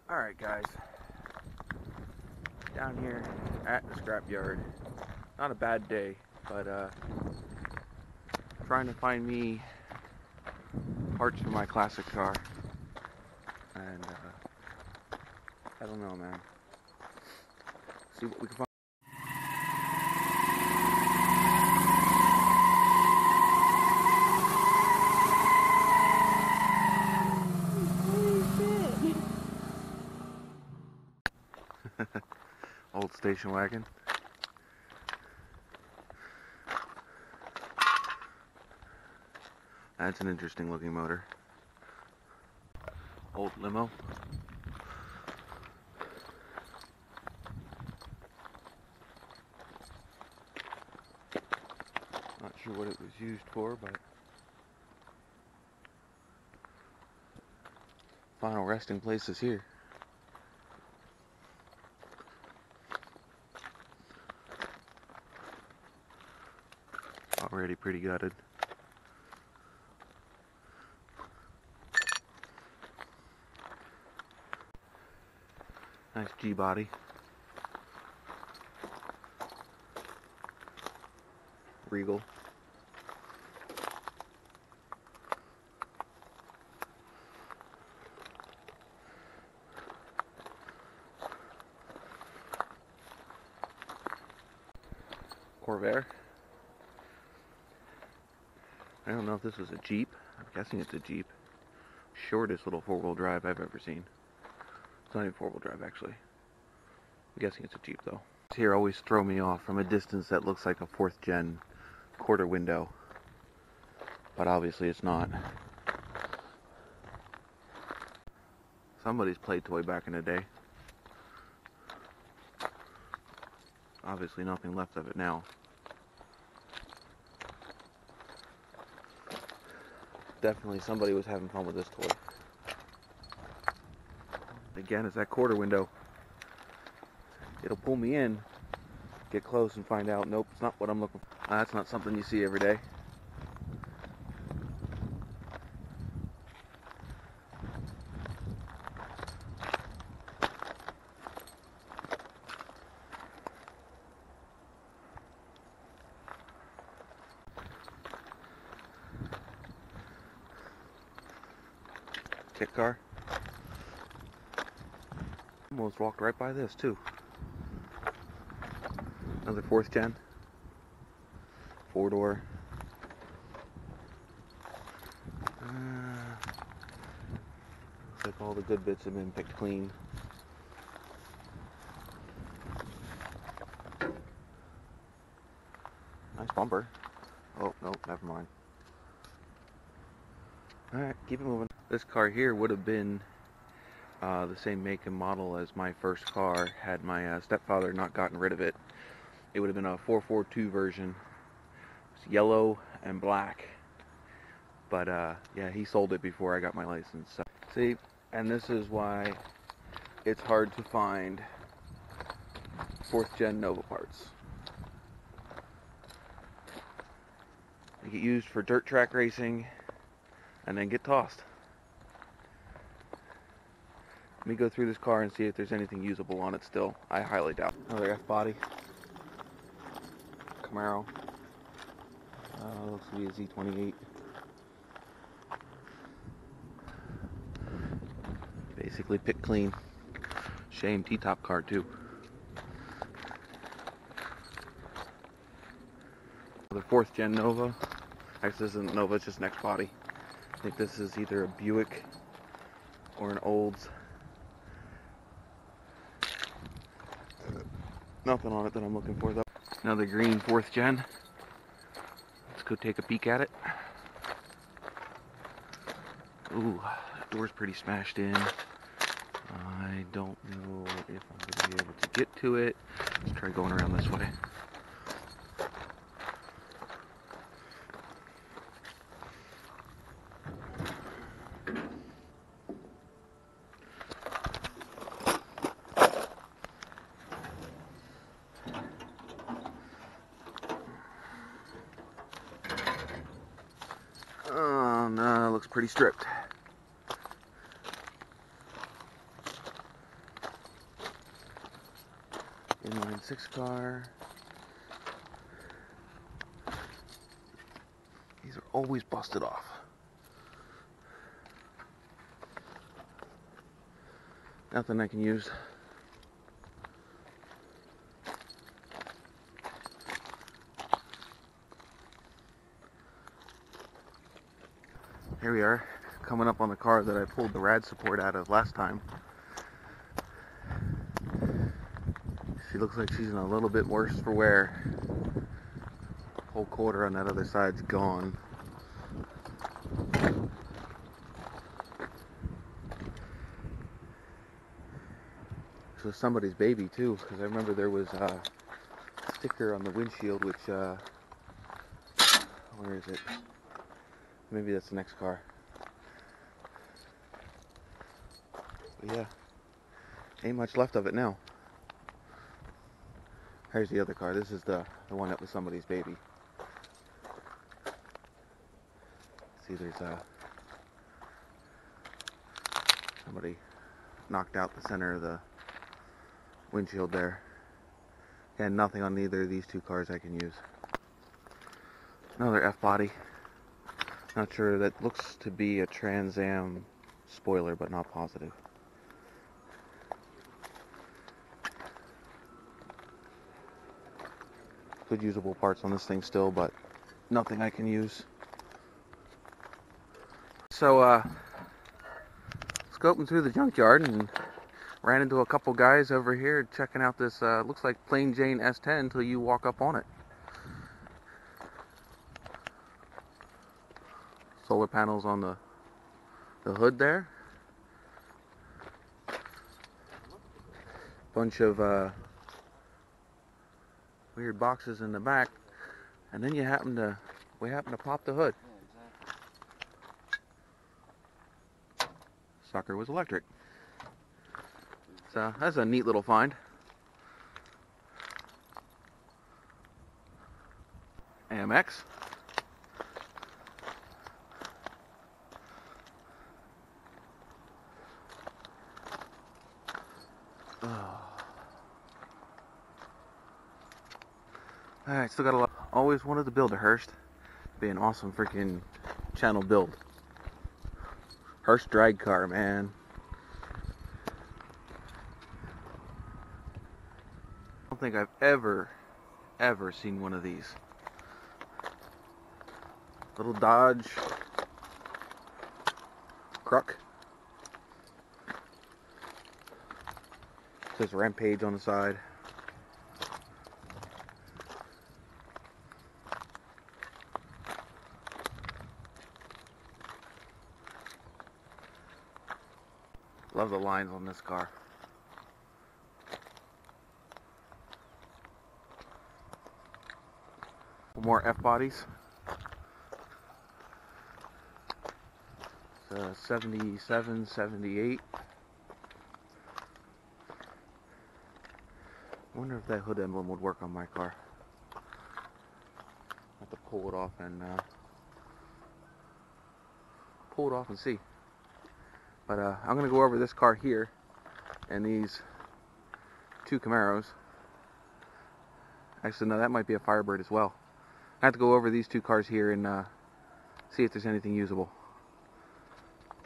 Alright guys, down here at the scrapyard. Not a bad day, but trying to find me parts for my classic car. And I don't know, man. See what we can find. Old station wagon. That's an interesting looking motor. Old limo. Not sure what it was used for, but final resting place is here. Already pretty gutted. Nice G-body. Regal. Corvair. I don't know if this was a Jeep. I'm guessing it's a Jeep. Shortest little four-wheel drive I've ever seen. It's not even four-wheel drive, actually. I'm guessing it's a Jeep, though. Here always throw me off from a distance that looks like a 4th gen quarter window. But obviously it's not. Somebody's play toy back in the day. Obviously nothing left of it now. Definitely somebody was having fun with this toy. Again, it's that quarter window. It'll pull me in, get close and find out, nope, it's not what I'm looking for. That's not something you see every day. Kit car. Almost walked right by this too. Another 4th gen. 4-door. Looks like all the good bits have been picked clean. Nice bumper. Oh, no, never mind. Alright, keep it moving. This car here would have been the same make and model as my first car had my stepfather not gotten rid of it. It would have been a 442 version. It's yellow and black. But yeah, he sold it before I got my license. So. See, and this is why it's hard to find 4th gen Nova parts. They get used for dirt track racing and then get tossed. Let me go through this car and see if there's anything usable on it still. I highly doubt. Another F-body. Camaro. Looks to be a Z28. Basically picked clean. Shame T-top car too. Another 4th gen Nova. Actually, this isn't Nova, it's just next body. I think this is either a Buick or an Olds. Nothing on it that I'm looking for though. Another green 4th gen. Let's go take a peek at it. Ooh, the door's pretty smashed in. I don't know if I'm going to be able to get to it. Let's try going around this way. Oh no, it looks pretty stripped. Inline 6 car. These are always busted off. Nothing I can use. Here we are, coming up on the car that I pulled the rad support out of last time. She looks like she's in a little bit worse for wear. Whole quarter on that other side's gone. This was somebody's baby too, because I remember there was a sticker on the windshield which, where is it? Maybe that's the next car. But yeah, ain't much left of it now. Here's the other car. This is the one that was somebody's baby. See, there's somebody knocked out the center of the windshield there. And nothing on either of these two cars I can use. Another F-body. Not sure, that looks to be a Trans Am spoiler, but not positive. Good usable parts on this thing still, but nothing I can use. So, scoping through the junkyard and ran into a couple guys over here checking out this, looks like plain Jane S10 until you walk up on it. Solar panels on the hood there. Bunch of weird boxes in the back, and then we happen to pop the hood. Sucker was electric. So that's a neat little find. AMX. Alright, still got a lot. Always wanted to build a Hurst. Be an awesome freaking channel build. Hurst drag car, man. I don't think I've ever seen one of these. Little Dodge Crook. Says Rampage on the side. Love the lines on this car. More F-bodies. It's 77, 78. I wonder if that hood emblem would work on my car. I have to pull it off and see. But I'm going to go over this car here and these two Camaros. Actually, no, that might be a Firebird as well. I have to go over these two cars here and see if there's anything usable.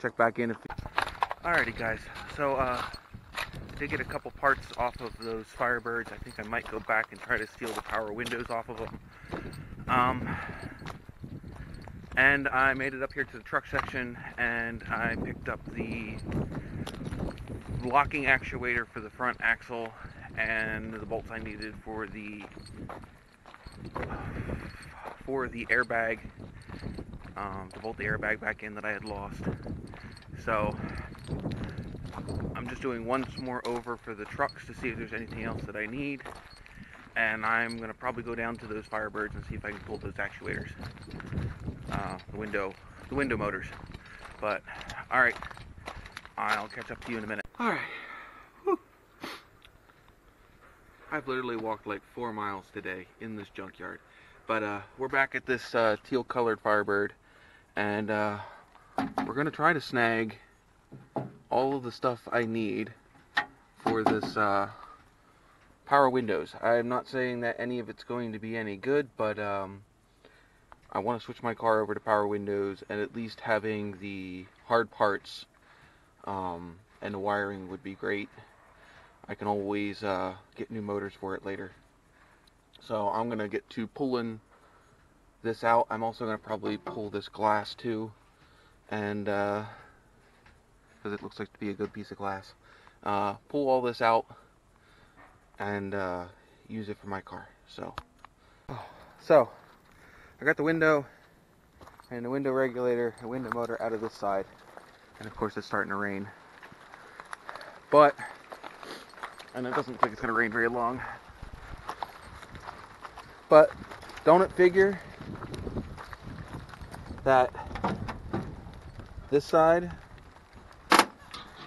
Check back in if... Alrighty guys, so did get a couple parts off of those Firebirds. I think I might go back and try to steal the power windows off of them. And I made it up here to the truck section, and I picked up the locking actuator for the front axle and the bolts I needed for the airbag, to bolt the airbag back in that I had lost. So I'm just doing once more over for the trucks to see if there's anything else that I need, and I'm gonna probably go down to those Firebirds and see if I can pull those actuators, the window motors. But all right, I'll catch up to you in a minute. All right. Whew. I've literally walked like 4 miles today in this junkyard, but we're back at this teal colored Firebird, and we're gonna try to snag all of the stuff I need for this power windows. I'm not saying that any of it's going to be any good, but I want to switch my car over to power windows, and at least having the hard parts and the wiring would be great. I can always get new motors for it later. So I'm going to get to pulling this out. I'm also going to probably pull this glass too, and because it looks like to be a good piece of glass. Pull all this out and use it for my car. So I got the window and the window regulator and window motor out of this side, and of course it's starting to rain, and it doesn't look like it's going to rain very long, but don't it figure that this side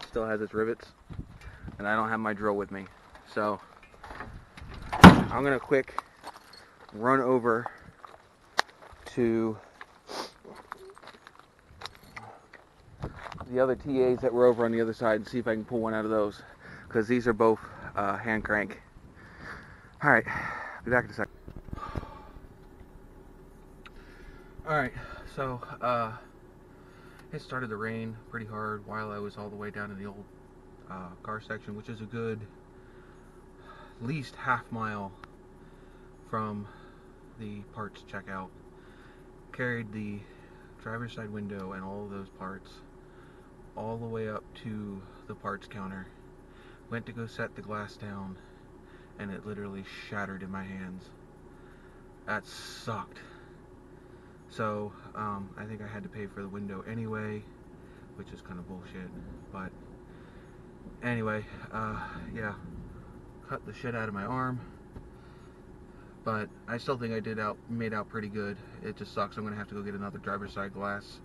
still has its rivets, and I don't have my drill with me. So I'm gonna quick run over to the other TAs that were over on the other side and see if I can pull one out of those, because these are both hand crank. Alright, be back in a second. Alright, so it started to rain pretty hard while I was all the way down in the old car section, which is a good at least half mile from the parts checkout. Carried the driver's side window and all of those parts all the way up to the parts counter. Went to go set the glass down, and it literally shattered in my hands. That sucked. So I think I had to pay for the window anyway, which is kind of bullshit. But anyway, yeah, cut the shit out of my arm. But I still think I made out pretty good. It just sucks. I'm gonna have to go get another driver's side glass,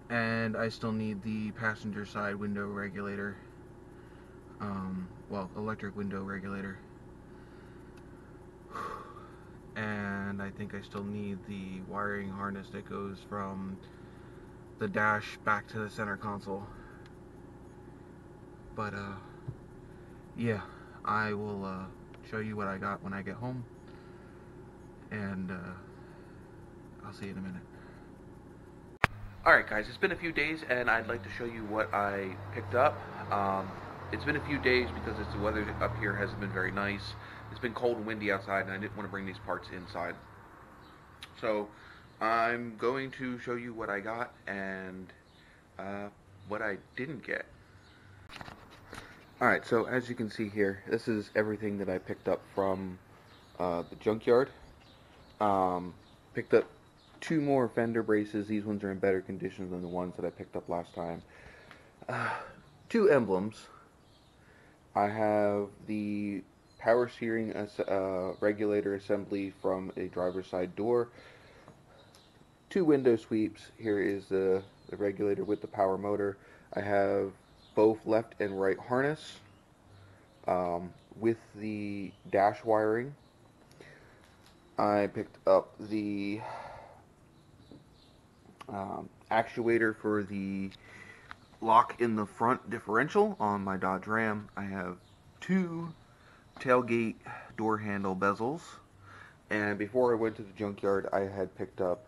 and I still need the passenger side window regulator. Well, electric window regulator. And I think I still need the wiring harness that goes from the dash back to the center console. But yeah, I will show you what I got when I get home, and I'll see you in a minute. Alright guys, it's been a few days and I'd like to show you what I picked up. It's been a few days because the weather up here hasn't been very nice. It's been cold and windy outside, and I didn't want to bring these parts inside. So I'm going to show you what I got and what I didn't get. Alright, so as you can see here, this is everything that I picked up from the junkyard. Picked up 2 more fender braces. These ones are in better condition than the ones that I picked up last time. 2 emblems. I have the power steering regulator assembly from a driver's side door. 2 window sweeps. Here is the regulator with the power motor. I have both left and right harness with the dash wiring. I picked up the actuator for the lock in the front differential on my Dodge Ram. I have 2 tailgate door handle bezels, and before I went to the junkyard I had picked up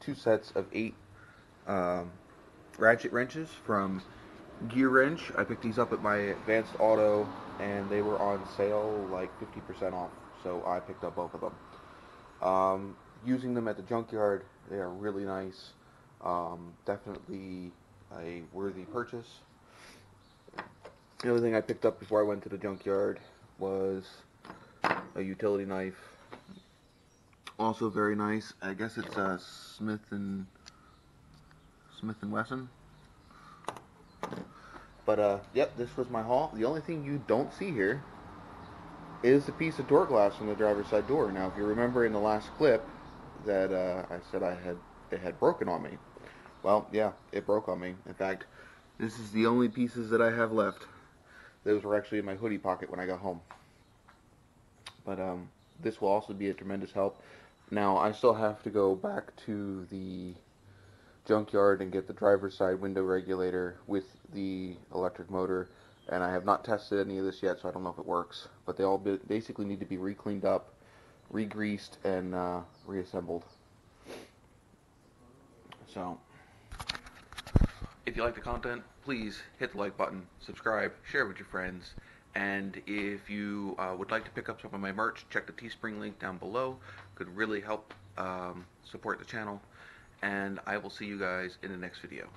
2 sets of 8 ratchet wrenches from Gear Wrench. I picked these up at my Advanced Auto and they were on sale like 50% off, so I picked up both of them. Using them at the junkyard, they are really nice. Definitely a worthy purchase. The other thing I picked up before I went to the junkyard was a utility knife. Also very nice. I guess it's a Smith and Wesson. But yep, this was my haul. The only thing you don't see here is the piece of door glass from the driver's side door. Now, if you remember in the last clip that I said it had broken on me. Well, yeah, it broke on me. In fact, this is the only pieces that I have left. Those were actually in my hoodie pocket when I got home. But this will also be a tremendous help. Now, I still have to go back to the junkyard and get the driver's side window regulator with the electric motor and I have not tested any of this yet, so I don't know if it works. But they all basically need to be re-cleaned up, re-greased, and reassembled. So, if you like the content, please hit the like button, subscribe, share with your friends, and if you would like to pick up some of my merch, check the Teespring link down below. Could really help support the channel, and I will see you guys in the next video.